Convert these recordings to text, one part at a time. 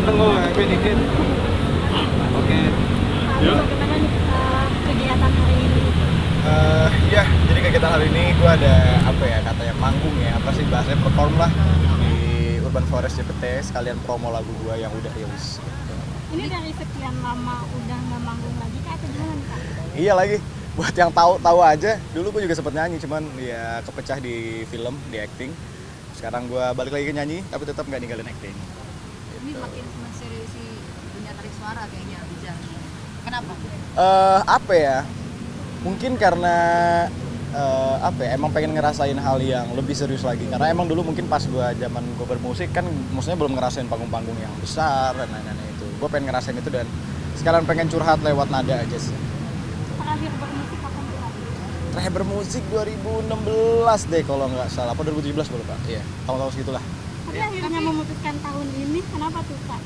ganteng kok, Epi dikit. Oke. Bagaimana nih kegiatan hari ini? Ya, jadi kegiatan hari ini gue ada apa ya katanya manggung ya, apa sih bahasanya perform lah di Urban Forest JPT, sekalian promo lagu gue yang udah rilis. Ini dari sekian lama udah nggak manggung lagi kah atau gimana Kak? Iya lagi, buat yang tahu aja, dulu gue juga sempet nyanyi, cuman ya kepecah di film, di acting. Sekarang gue balik lagi ke nyanyi, tapi tetap nggak ninggalin acting. Ini makin seriusi dunia tarik suara kayaknya Abijah. Kenapa? Apa ya? Mungkin karena apa ya? Emang pengen ngerasain hal yang lebih serius lagi. Karena emang dulu mungkin pas zaman gue bermusik kan, maksudnya belum ngerasain panggung-panggung yang besar dan lain-lain itu. Gue pengen ngerasain itu dan sekalian pengen curhat lewat nada aja sih. Terakhir bermusik kapan Kak? Terakhir bermusik 2016 deh kalau nggak salah, apa 2017 gue lupa. Iya, tahun-tahun segitulah. Tapi akhirnya memutuskan tahun ini, kenapa tuh Kak?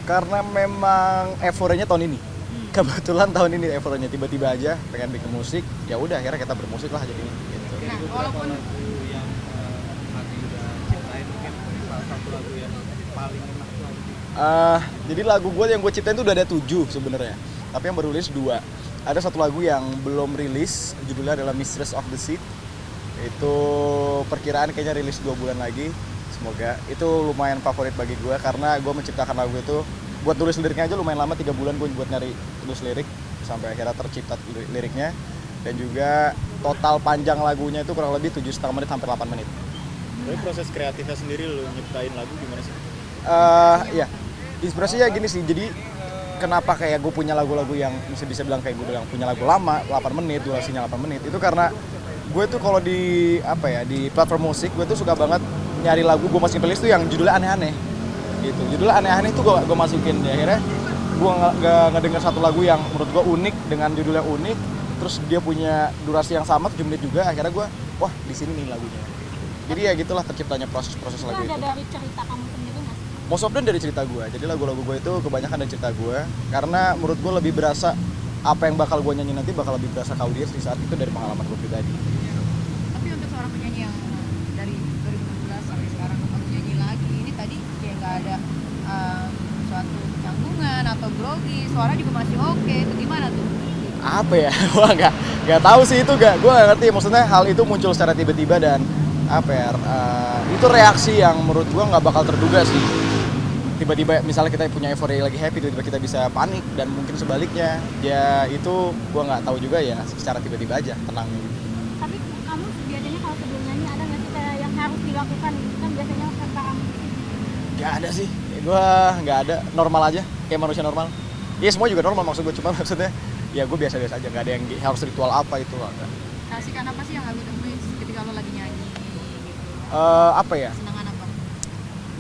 Karena memang euforianya tahun ini. Kebetulan tahun ini euforianya tiba-tiba aja pengen bikin musik, ya udah akhirnya kita bermusik lah jadi gitu. Nah, walaupun yang Hati udah ciptain mungkin salah satu lagu yang paling enak lagu. Jadi lagu gue yang gue ciptain itu udah ada 7 sebenarnya, tapi yang baru rilis 2. Ada satu lagu yang belum rilis, judulnya adalah Mistress of the Sea. Itu perkiraan kayaknya rilis 2 bulan lagi. Semoga itu lumayan favorit bagi gue karena gue menciptakan lagu itu buat tulis liriknya aja lumayan lama, 3 bulan gue buat nyari tulis lirik sampai akhirnya tercipta liriknya. Dan juga total panjang lagunya itu kurang lebih 7,5 menit hampir 8 menit. Tapi proses kreatifnya sendiri lu nyiptain lagu gimana sih? Ya inspirasinya gini sih, jadi kenapa kayak gue punya lagu-lagu yang bisa bilang kayak gue bilang punya lagu lama 8 menit, durasinya 8 menit itu karena gue tuh kalau di apa ya di platform musik gue tuh suka banget nyari lagu, gue masukin playlist tuh yang judulnya aneh-aneh gitu. Judulnya aneh-aneh itu gue masukin ya, akhirnya gue nggak ngedenger satu lagu yang menurut gue unik dengan judul yang unik, terus dia punya durasi yang sama 7 menit juga, akhirnya gue wah di sini nih lagunya. Jadi ya gitulah terciptanya proses lagu Itu itu. ada dari cerita kamu sendiri nggak sih? Most of them dari cerita gue, jadi lagu-lagu gue itu kebanyakan dari cerita gue karena menurut gue lebih berasa apa yang bakal gue nyanyi nanti bakal lebih berasa ke audiens di saat itu dari pengalaman gue pribadi. tapi untuk seorang penyanyi yang dari 2016 sampai sekarang baru nyanyi lagi, ini tadi kayak nggak ada suatu canggungan atau grogi, suara juga masih oke, itu gimana tuh? Apa ya, gue nggak tahu sih itu, gue nggak ngerti maksudnya hal itu muncul secara tiba-tiba dan apa ya, itu reaksi yang menurut gue nggak bakal terduga sih. Tiba-tiba misalnya kita punya euforia lagi happy, tiba-tiba kita bisa panik dan mungkin sebaliknya ya itu gue nggak tahu juga ya, secara tiba-tiba aja tenang. Tapi kamu biasanya kalau sebelum nyanyi ada nggak sih kayak yang harus dilakukan gitu kan biasanya sekarang Nggak ada sih, gue nggak ada, normal aja kayak manusia normal. Iya semua juga normal maksud gue, cuma maksudnya ya gue biasa-biasa aja, nggak ada yang harus ritual apa itu enggak. Kasihkan apa sih yang lu temuin ketika lo lagi nyanyi gitu? Apa ya, Senangan apa?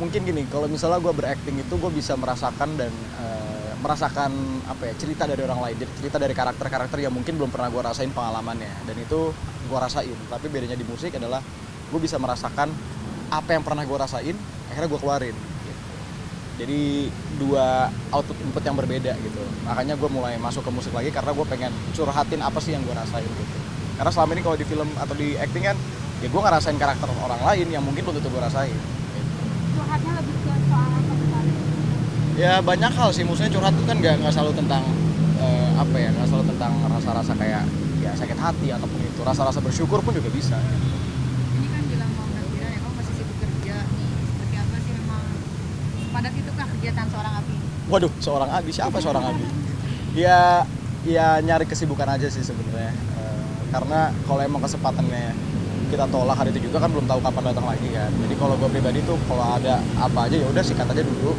mungkin gini, kalau misalnya gue berakting itu gue bisa merasakan dan merasakan apa ya cerita dari orang lain, jadi cerita dari karakter-karakter yang mungkin belum pernah gue rasain pengalamannya, dan itu gue rasain. Tapi bedanya di musik adalah gue bisa merasakan apa yang pernah gue rasain, akhirnya gue keluarin gitu. Jadi 2 output input yang berbeda gitu, makanya gue mulai masuk ke musik lagi karena gue pengen curhatin apa sih yang gue rasain gitu. Karena selama ini kalau di film atau di acting kan ya gue ngerasain karakter orang lain yang mungkin belum tentu gue rasain. curhatnya lebih ke soal apa tuh Kak? Ya banyak hal sih, maksudnya curhat itu kan nggak selalu tentang apa ya, nggak selalu tentang rasa-rasa kayak ya sakit hati ataupun itu, rasa-rasa bersyukur pun juga bisa. Ini kan bilang mau takbiran ya, kamu masih sibuk kerja nih. Seperti apa sih memang padat itu kah kegiatan seorang Abi? Waduh, seorang Abi, siapa seorang Abi? Ya nyari kesibukan aja sih sebenarnya. Karena kalau emang kesempatannya kita tolak hari itu juga kan belum tahu kapan datang lagi kan. Jadi kalau gue pribadi tuh kalau ada apa aja ya udah sikat aja dulu.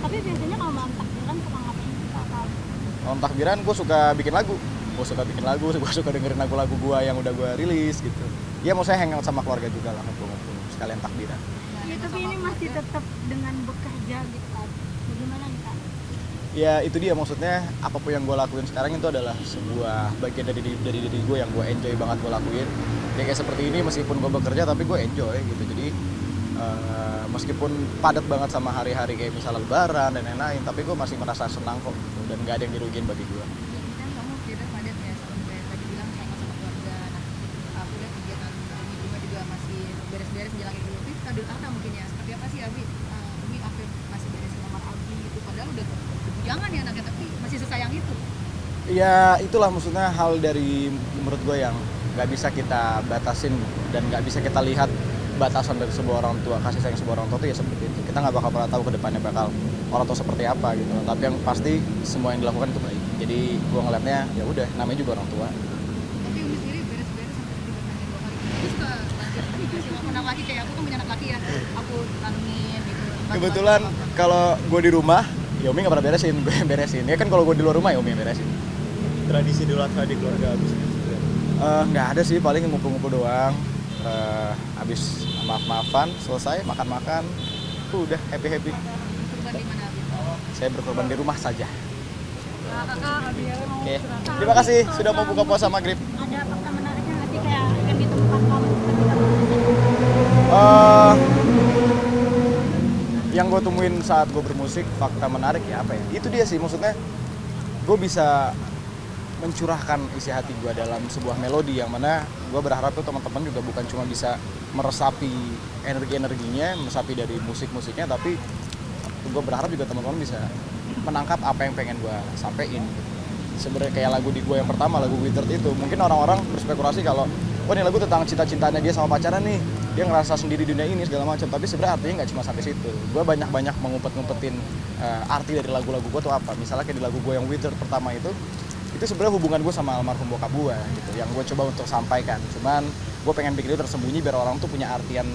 Tapi biasanya kalau malam takbiran suka ngapain sih Kak? Malam takbiran gue suka bikin lagu. Gue suka dengerin lagu-lagu gue yang udah gue rilis gitu. Ya mau saya hangout sama keluarga juga lah, ngumpul-ngumpul sekalian takbiran. Ya, tapi ini masih tetap dengan bekerja gitu Kak. Bagaimana nih Kak? Ya itu dia, maksudnya apapun yang gue lakuin sekarang itu adalah sebuah bagian dari diri gue yang gue enjoy banget gue lakuin. Ya kayak seperti ini meskipun gue bekerja tapi gue enjoy gitu. Jadi meskipun padat banget sama hari-hari kayak misalnya lebaran dan lain-lain, tapi gue masih merasa senang kok gitu, dan gak ada yang dirugiin bagi gue. Kan kamu tidak padat ya sampai tadi bilang sama keluarga. Nah, aku lihat kegiatan ini juga masih beres-beres menjelang Idul Fitri, Idul Adha mungkin ya. Seperti apa sih Abi? Umi Afif masih beresin kamar Abi yang itu. Ya itulah maksudnya hal dari menurut gue yang nggak bisa kita batasin dan nggak bisa kita lihat batasan dari sebuah orang tua, kasih sayang sebuah orang tua itu ya seperti itu. Kita nggak bakal pernah tahu ke depannya bakal orang tua seperti apa gitu. Tapi yang pasti semua yang dilakukan itu baik. Jadi gue ngeliatnya ya udah, namanya juga orang tua. Tapi Umi sendiri beres-beres sampai tadi bertanya 2 kali. Dia suka lanjut kasih anak laki, kayak aku kan punya anak laki ya. Aku tanemin gitu. Kebetulan kalau gue di rumah, ya Umi nggak pernah beresin, gue yang beresin. Ya kan kalau gue di luar rumah ya Umi yang beresin. Tradisi Idul Adha di keluarga Agus ini sebenarnya. Nggak ada sih, paling ngumpul-ngumpul doang. Habis maaf-maafan, selesai makan-makan, udah happy-happy. Kurban di mana? Saya berkorban di rumah saja. Kakak, Oke, terima kasih sudah mau buka puasa maghrib. ada fakta menariknya nggak sih kayak yang ditemukan kamu ketika bermusik? Yang gue temuin saat gue bermusik, fakta menarik ya apa ya? Itu dia sih, maksudnya gue bisa mencurahkan isi hati gue dalam sebuah melodi yang mana gue berharap tuh teman-teman juga bukan cuma bisa meresapi energi-energinya, meresapi dari musik-musiknya, tapi gue berharap juga teman-teman bisa menangkap apa yang pengen gue sampein. Sebenarnya kayak lagu di gue yang pertama, lagu Withered itu, mungkin orang-orang berspekulasi kalau oh ini lagu tentang cinta-cintanya dia sama pacaran nih, dia ngerasa sendiri di dunia ini segala macam, tapi sebenarnya artinya nggak cuma sampai situ. Gue banyak-banyak mengumpet-ngumpetin arti dari lagu-lagu gue tuh apa. Misalnya kayak di lagu gue yang Withered pertama itu sebenarnya hubungan gue sama almarhum bokap gue gitu, yang gue coba untuk sampaikan. Cuman gue pengen bikin itu tersembunyi biar orang tuh punya artian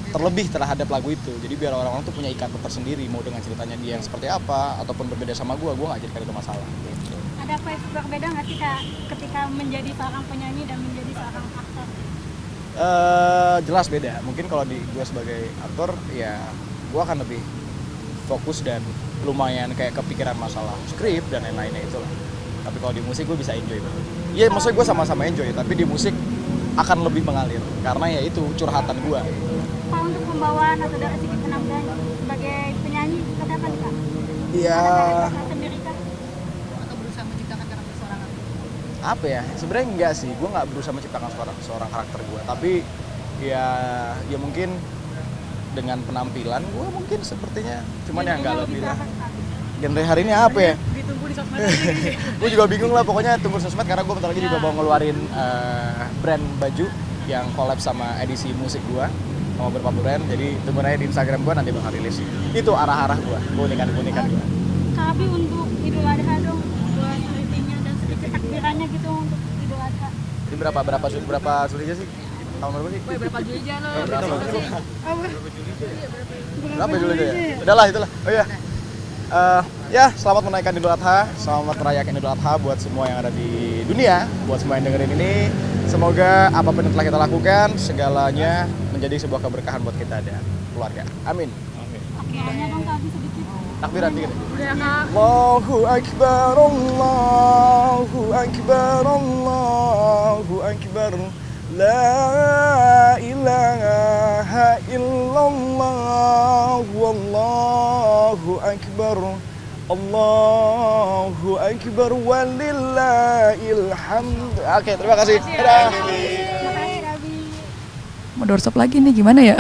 terlebih terhadap lagu itu. Jadi biar orang-orang tuh punya ikatan tersendiri, mau dengan ceritanya dia yang seperti apa ataupun berbeda sama gue nggak jadikan itu masalah. Gitu. Ada apa yang berbeda nggak sih Kak, ketika menjadi seorang penyanyi dan menjadi seorang aktor? Jelas beda. Mungkin kalau di gue sebagai aktor ya gue akan lebih fokus dan lumayan kayak kepikiran masalah skrip dan lain-lainnya itu lah. Tapi kalau di musik gue bisa enjoy banget. Iya, maksudnya gue sama-sama enjoy, tapi di musik akan lebih mengalir karena ya itu curhatan gue. Pak, untuk pembawaan atau dari segi penampilan sebagai penyanyi seperti apa nih Kak? Iya. Ada Kakak sendiri Kak? Atau berusaha menciptakan karakter seorang aktor? Apa ya? Sebenarnya enggak sih. Gue nggak berusaha menciptakan seorang karakter gue, tapi ya mungkin dengan penampilan gue mungkin sepertinya, cuman ya nggak lebih lah. Genre hari ini apa ya? Ditunggu di sosmed. Gue juga bingung lah, pokoknya tunggu sosmed karena gue bentar lagi juga mau ngeluarin brand baju yang collab sama edisi musik gue sama beberapa brand, jadi tunggu aja di Instagram gue, nanti bakal rilis. Itu arah-arah gue, keunikan-keunikan gue. Kak Abi, untuk Idul Adha dong, buat ratingnya dan sedikit takbirannya gitu untuk Idul Adha. Ini berapa Zulhijjah sih? Tahun berapa sih? Woi, berapa Julija lo? Berapa Zulhijjah ya? Udahlah itulah. Oh iya. Ya, selamat menaikkan Idul Adha, selamat merayakan Idul Adha buat semua yang ada di dunia, buat semua yang dengerin ini. Semoga apapun yang telah kita lakukan, segalanya menjadi sebuah keberkahan buat kita dan keluarga. Amin. Oke, hanya dong Kak Abi sedikit. Takbiran dikit. Udah Kak. Allahu Akbar, Allahu Akbar, Allahu Akbar. La ilaha illallah, wallahu akbar. Allahu akbar walillahil hamd. Oke, terima kasih. Dadah. Terima kasih Kak Abi. Mau doorstop lagi nih, gimana ya?